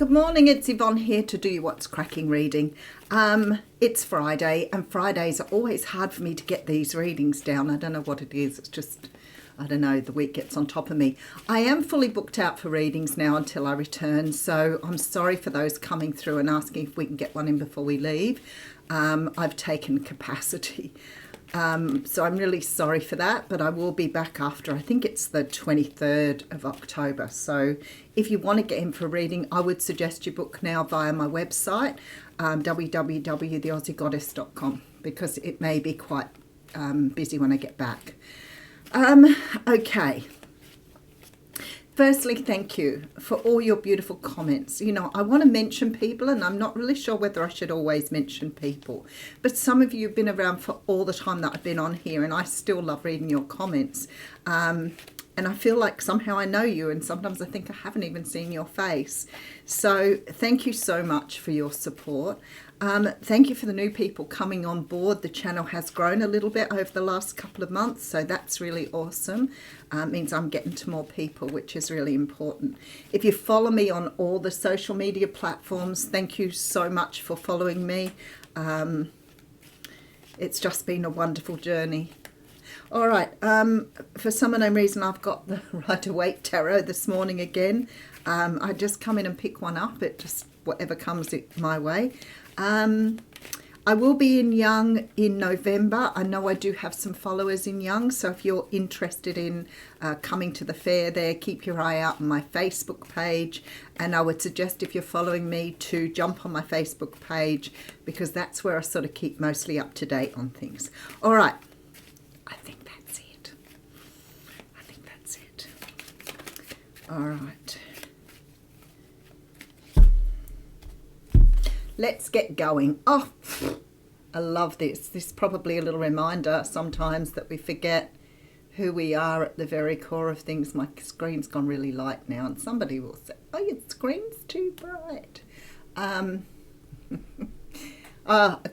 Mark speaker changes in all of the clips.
Speaker 1: Good morning, it's Yvonne here to do you What's Cracking reading. It's Friday, and Fridays are always hard for me to get these readings down. I don't know what it is, it's just, I don't know, the week gets on top of me. I am fully booked out for readings now until I return, so I'm sorry for those coming through and asking if we can get one in before we leave. I've taken capacity. So I'm really sorry for that, but I will be back after, I think it's the 23rd of October. So if you want to get in for a reading, I would suggest you book now via my website, www.theaussiegoddess.com, because it may be quite busy when I get back. Okay. Firstly, thank you for all your beautiful comments. You know, I want to mention people, and I'm not really sure whether I should always mention people, but some of you have been around for all the time that I've been on here, and I still love reading your comments. And I feel like somehow I know you, and sometimes I think I haven't even seen your face. So thank you so much for your support. Thank you for the new people coming on board. The channel has grown a little bit over the last couple of months, so that's really awesome. It means I'm getting to more people, which is really important. If you follow me on all the social media platforms, thank you so much for following me. It's just been a wonderful journey. All right, for some unknown reason, I've got the Rider-Waite Tarot this morning again. I just come in and pick one up. It just, whatever comes my way. I will be in Young in November. I know I do have some followers in Young, so if you're interested in coming to the fair there, keep your eye out on my Facebook page. And I would suggest, if you're following me, to jump on my Facebook page, because that's where I sort of keep mostly up to date on things. All right. I think that's it. All right. Let's get going. Oh, I love this. This is probably a little reminder sometimes that we forget who we are at the very core of things. My screen's gone really light now, and somebody will say, oh, your screen's too bright. I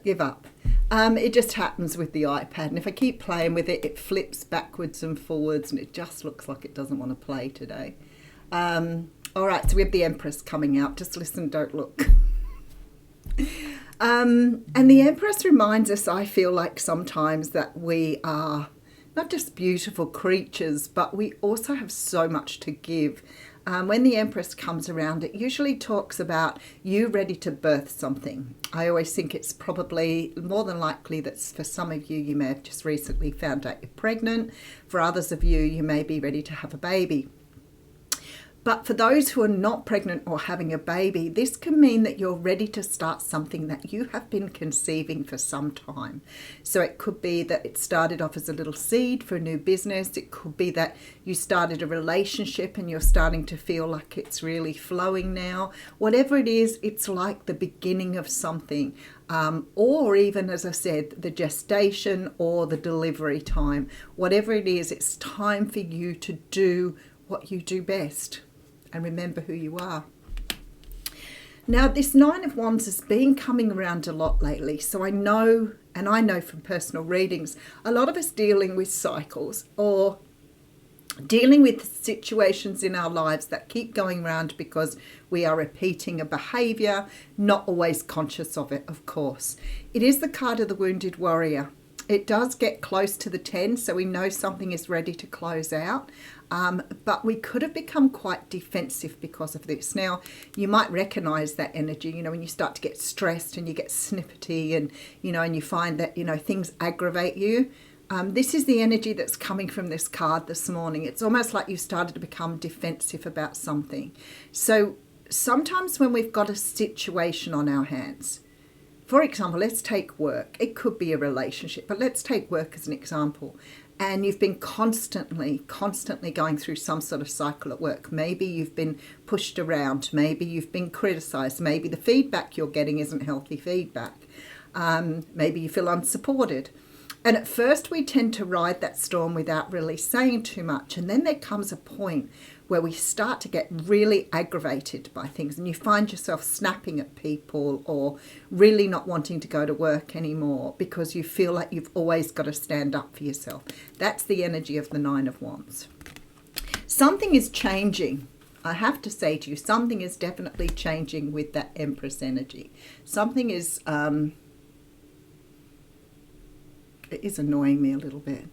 Speaker 1: give up. It just happens with the iPad, and if I keep playing with it, it flips backwards and forwards, and it just looks like it doesn't want to play today. All right, so we have the Empress coming out. Just listen, don't look. And the Empress reminds us, I feel like sometimes, that we are not just beautiful creatures, but we also have so much to give. When the Empress comes around, it usually talks about you ready to birth something. I always think it's probably more than likely that for some of you, you may have just recently found out you're pregnant. For others of you, you may be ready to have a baby. But for those who are not pregnant or having a baby, this can mean that you're ready to start something that you have been conceiving for some time. So it could be that it started off as a little seed for a new business. It could be that you started a relationship and you're starting to feel like it's really flowing now. Whatever it is, it's like the beginning of something. Or even, as I said, the gestation or the delivery time. Whatever it is, it's time for you to do what you do best. And remember who you are. Now, this Nine of Wands has been coming around a lot lately. So I know, and I know from personal readings, a lot of us dealing with cycles or dealing with situations in our lives that keep going around because we are repeating a behaviour, not always conscious of it, of course. It is the card of the Wounded Warrior. It does get close to the 10, so we know something is ready to close out. But we could have become quite defensive because of this. Now, you might recognise that energy, you know, when you start to get stressed and you get snippety and, you know, and you find that, you know, things aggravate you. This is the energy that's coming from this card this morning. It's almost like you started to become defensive about something. So sometimes when we've got a situation on our hands, for example, let's take work. It could be a relationship, but let's take work as an example. And you've been constantly going through some sort of cycle at work. Maybe you've been pushed around. Maybe you've been criticised. Maybe the feedback you're getting isn't healthy feedback. Maybe you feel unsupported. And at first we tend to ride that storm without really saying too much. And then there comes a point where we start to get really aggravated by things, and you find yourself snapping at people or really not wanting to go to work anymore because you feel like you've always got to stand up for yourself. That's the energy of the Nine of Wands. Something is changing. I have to say to you, something is definitely changing with that Empress energy. Something is, it is annoying me a little bit.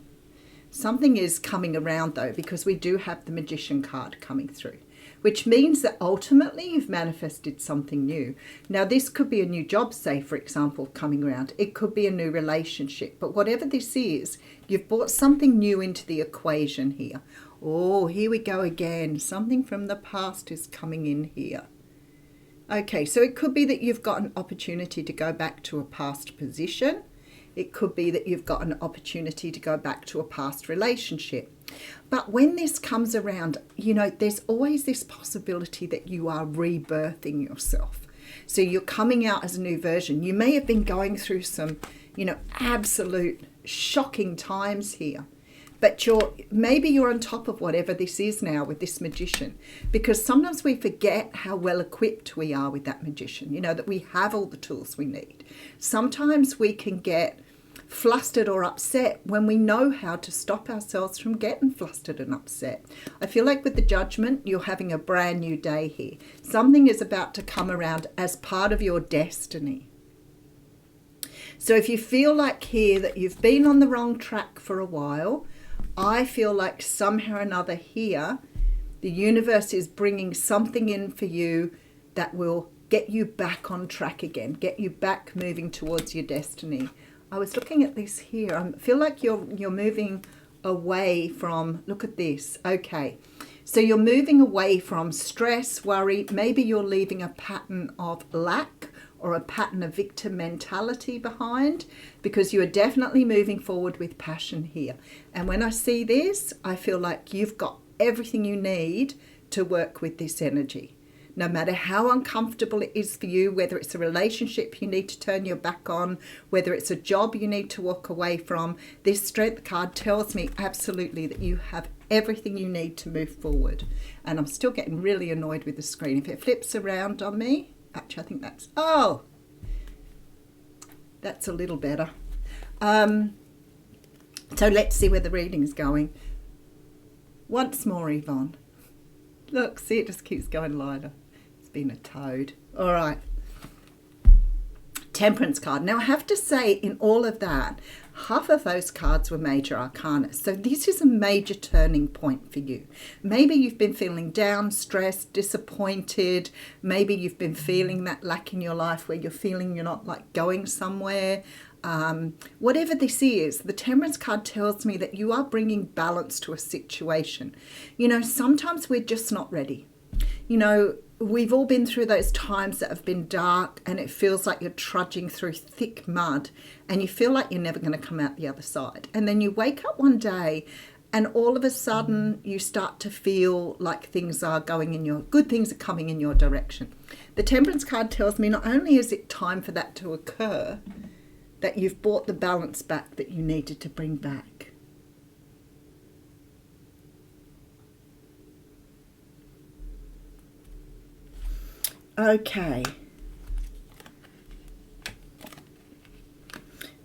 Speaker 1: Something is coming around though, because we do have the Magician card coming through, which means that ultimately you've manifested something new. Now, this could be a new job, say, for example, coming around. It could be a new relationship. But whatever this is, you've brought something new into the equation here. Oh, here we go again. Something from the past is coming in here. Okay, so it could be that you've got an opportunity to go back to a past position. It could be that you've got an opportunity to go back to a past relationship. But when this comes around, you know, there's always this possibility that you are rebirthing yourself. So you're coming out as a new version. You may have been going through some, you know, absolute shocking times here. But maybe you're on top of whatever this is now with this Magician, because sometimes we forget how well equipped we are with that Magician, you know, that we have all the tools we need. Sometimes we can get flustered or upset when we know how to stop ourselves from getting flustered and upset. I feel like with the Judgment, you're having a brand new day here. Something is about to come around as part of your destiny. So if you feel like here that you've been on the wrong track for a while, I feel like somehow or another here, the universe is bringing something in for you that will get you back on track again, get you back moving towards your destiny. I was looking at this here. I feel like you're moving away from, look at this. Okay, so you're moving away from stress, worry. Maybe you're leaving a pattern of lack or a pattern of victim mentality behind, because you are definitely moving forward with passion here. And when I see this, I feel like you've got everything you need to work with this energy. No matter how uncomfortable it is for you, whether it's a relationship you need to turn your back on, whether it's a job you need to walk away from, this Strength card tells me absolutely that you have everything you need to move forward. And I'm still getting really annoyed with the screen. If it flips around on me, actually, I think that's a little better. So let's see where the reading's going. Once more, Yvonne. Look, see, it just keeps going lighter. It's been a toad. All right. Temperance card. Now, I have to say, in all of that, half of those cards were major arcana. So this is a major turning point for you. Maybe you've been feeling down, stressed, disappointed. Maybe you've been feeling that lack in your life where you're feeling you're not like going somewhere. Whatever this is, the Temperance card tells me that you are bringing balance to a situation. You know, sometimes we're just not ready. You know, we've all been through those times that have been dark and it feels like you're trudging through thick mud and you feel like you're never going to come out the other side. And then you wake up one day and all of a sudden you start to feel like things are going in good things are coming in your direction. The Temperance card tells me not only is it time for that to occur, that you've brought the balance back that you needed to bring back. Okay.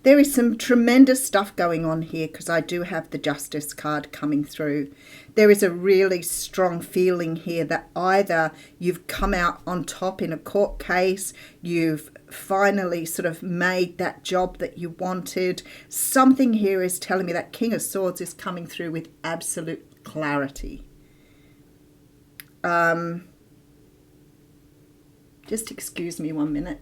Speaker 1: There is some tremendous stuff going on here because I do have the Justice card coming through. There is a really strong feeling here that either you've come out on top in a court case, you've finally sort of made that job that you wanted. Something here is telling me that King of Swords is coming through with absolute clarity. Just excuse me 1 minute.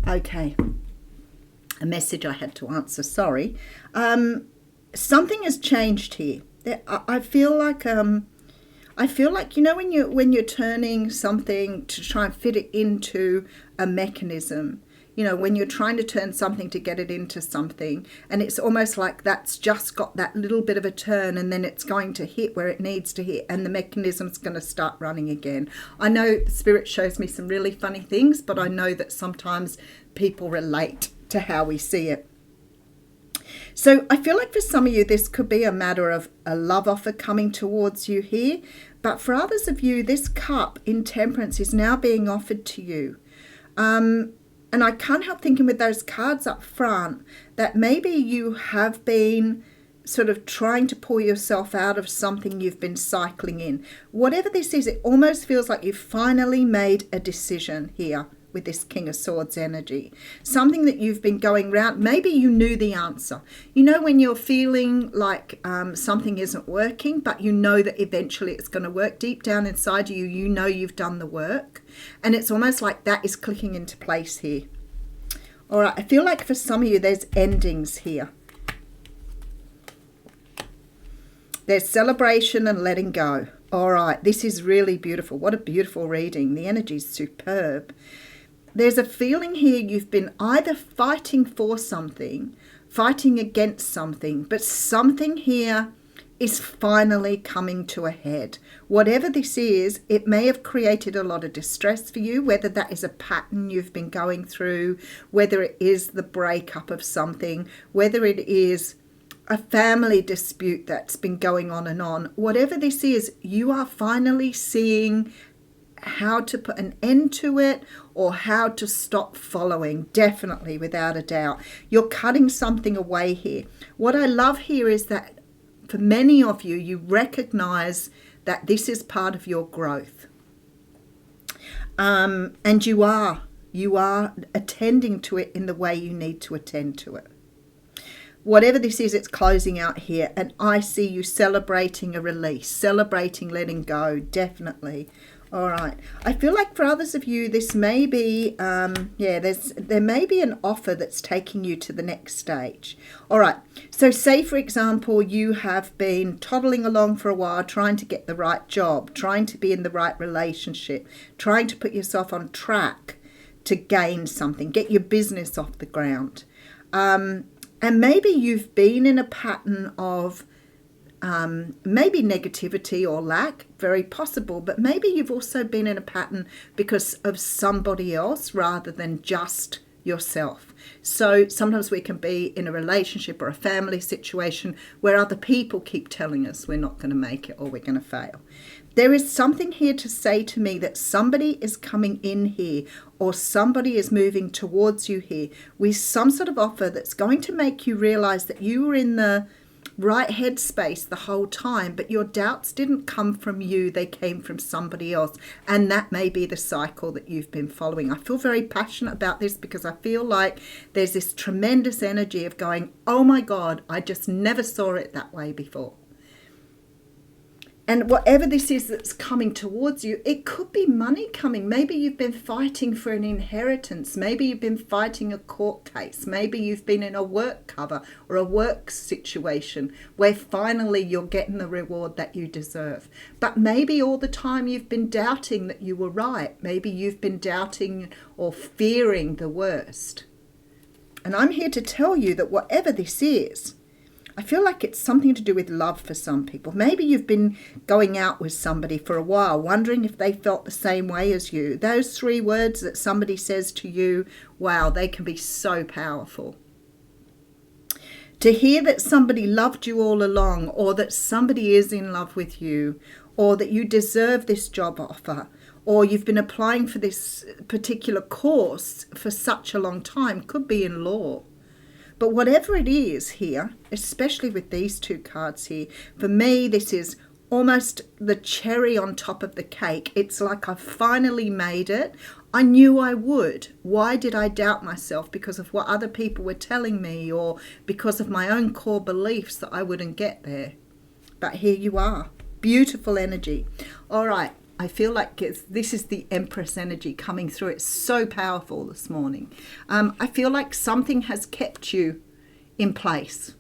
Speaker 1: Okay, a message I had to answer, sorry. Something has changed here. I feel like, you know, when you're turning something to try and fit it into a mechanism, you know, when you're trying to turn something to get it into something, and it's almost like that's just got that little bit of a turn and then it's going to hit where it needs to hit and the mechanism's going to start running again. I know the Spirit shows me some really funny things, but I know that sometimes people relate to how we see it. So I feel like for some of you, this could be a matter of a love offer coming towards you here. But for others of you, this cup in temperance is now being offered to you. And I can't help thinking with those cards up front that maybe you have been sort of trying to pull yourself out of something you've been cycling in. Whatever this is, it almost feels like you've finally made a decision here with this King of Swords energy. Something that you've been going round. Maybe you knew the answer. You know when you're feeling like something isn't working, but you know that eventually it's going to work. Deep down inside you, you know you've done the work. And it's almost like that is clicking into place here. All right, I feel like for some of you, there's endings here. There's celebration and letting go. All right, this is really beautiful. What a beautiful reading. The energy is superb. There's a feeling here you've been either fighting for something, fighting against something, but something here is finally coming to a head. Whatever this is, it may have created a lot of distress for you, whether that is a pattern you've been going through, whether it is the breakup of something, whether it is a family dispute that's been going on and on. Whatever this is, you are finally seeing how to put an end to it or how to stop following, definitely, without a doubt. You're cutting something away here. What I love here is that for many of you, you recognize that this is part of your growth. And you are attending to it in the way you need to attend to it. Whatever this is, it's closing out here. And I see you celebrating a release, celebrating letting go, definitely. All right. I feel like for others of you, this may be, there may be an offer that's taking you to the next stage. All right. So say, for example, you have been toddling along for a while, trying to get the right job, trying to be in the right relationship, trying to put yourself on track to gain something, get your business off the ground. And maybe you've been in a pattern of maybe negativity or lack, very possible, but maybe you've also been in a pattern because of somebody else rather than just yourself. So sometimes we can be in a relationship or a family situation where other people keep telling us we're not going to make it or we're going to fail. There is something here to say to me that somebody is coming in here or somebody is moving towards you here with some sort of offer that's going to make you realize that you were in the right headspace the whole time, but your doubts didn't come from you, they came from somebody else. And that may be the cycle that you've been following. I feel very passionate about this because I feel like there's this tremendous energy of going, oh my God, I just never saw it that way before. And whatever this is that's coming towards you, it could be money coming. Maybe you've been fighting for an inheritance. Maybe you've been fighting a court case. Maybe you've been in a work cover or a work situation where finally you're getting the reward that you deserve. But maybe all the time you've been doubting that you were right. Maybe you've been doubting or fearing the worst. And I'm here to tell you that whatever this is, I feel like it's something to do with love for some people. Maybe you've been going out with somebody for a while, wondering if they felt the same way as you. Those 3 words that somebody says to you, wow, they can be so powerful. To hear that somebody loved you all along, or that somebody is in love with you, or that you deserve this job offer, or you've been applying for this particular course for such a long time, could be in law. But whatever it is here, especially with these 2 cards here, for me, this is almost the cherry on top of the cake. It's like I finally made it. I knew I would. Why did I doubt myself? Because of what other people were telling me or because of my own core beliefs that I wouldn't get there. But here you are. Beautiful energy. All right. I feel like this is the Empress energy coming through. It's so powerful this morning. I feel like something has kept you in place.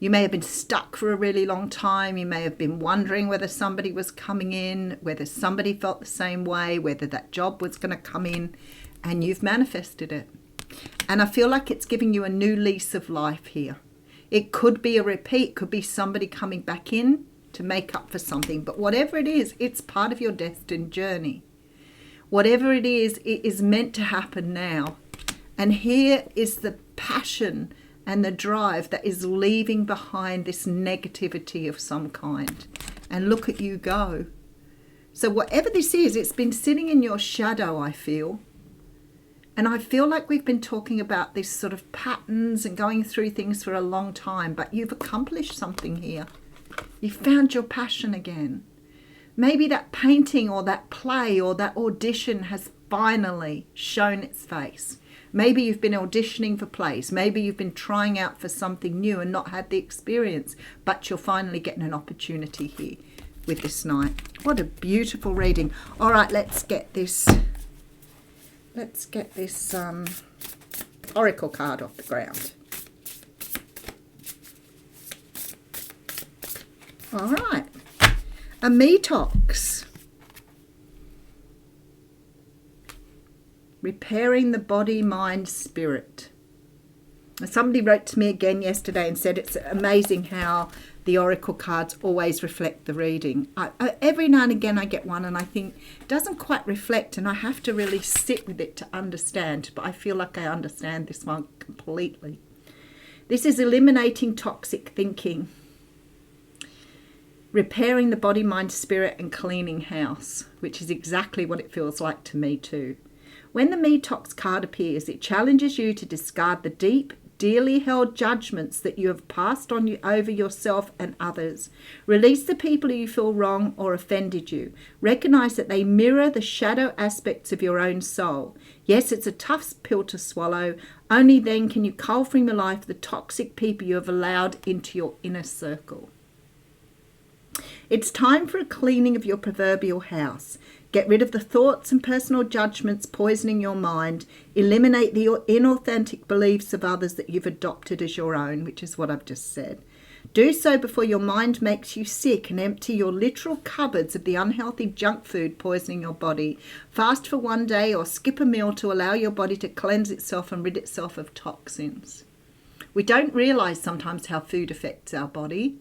Speaker 1: You may have been stuck for a really long time. You may have been wondering whether somebody was coming in, whether somebody felt the same way, whether that job was going to come in, and you've manifested it. And I feel like it's giving you a new lease of life here. It could be a repeat, could be somebody coming back in to make up for something, but whatever it is, it's part of your destined journey. Whatever it is meant to happen now. And here is the passion and the drive that is leaving behind this negativity of some kind. And look at you go. So whatever this is, it's been sitting in your shadow, I feel. And I feel like we've been talking about this sort of patterns and going through things for a long time, but you've accomplished something here. You found your passion again. Maybe that painting or that play or that audition has finally shown its face. Maybe you've been auditioning for plays. Maybe you've been trying out for something new and not had the experience, but you're finally getting an opportunity here with this night. What a beautiful reading. All right, let's get this oracle card off the ground. All right, a detox. Repairing the body, mind, spirit. Somebody wrote to me again yesterday and said it's amazing how the oracle cards always reflect the reading. Every now and again I get one and I think it doesn't quite reflect, and I have to really sit with it to understand, but I feel like I understand this one completely. This is eliminating toxic thinking, repairing the body, mind, spirit, and cleaning house, which is exactly what it feels like to me too. When the detox card appears, it challenges you to discard the deep, dearly held judgments that you have passed on over yourself and others. Release the people who you feel wrong or offended you. Recognize that they mirror the shadow aspects of your own soul. Yes, it's a tough pill to swallow. Only then can you cull from your life the toxic people you have allowed into your inner circle. It's time for a cleaning of your proverbial house. Get rid of the thoughts and personal judgments poisoning your mind. Eliminate the inauthentic beliefs of others that you've adopted as your own, which is what I've just said. Do so before your mind makes you sick, and empty your literal cupboards of the unhealthy junk food poisoning your body. Fast for one day or skip a meal to allow your body to cleanse itself and rid itself of toxins. We don't realise sometimes how food affects our body.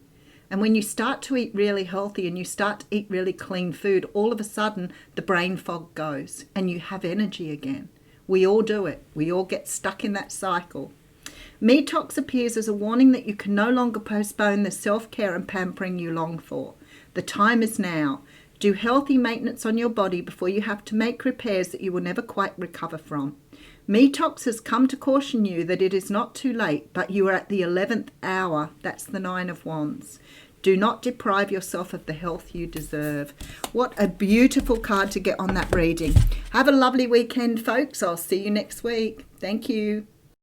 Speaker 1: And when you start to eat really healthy and you start to eat really clean food, all of a sudden the brain fog goes and you have energy again. We all do it. We all get stuck in that cycle. Detox appears as a warning that you can no longer postpone the self-care and pampering you long for. The time is now. Do healthy maintenance on your body before you have to make repairs that you will never quite recover from. Detox has come to caution you that it is not too late, but you are at the 11th hour. That's the 9 of Wands. Do not deprive yourself of the health you deserve. What a beautiful card to get on that reading. Have a lovely weekend, folks. I'll see you next week. Thank you.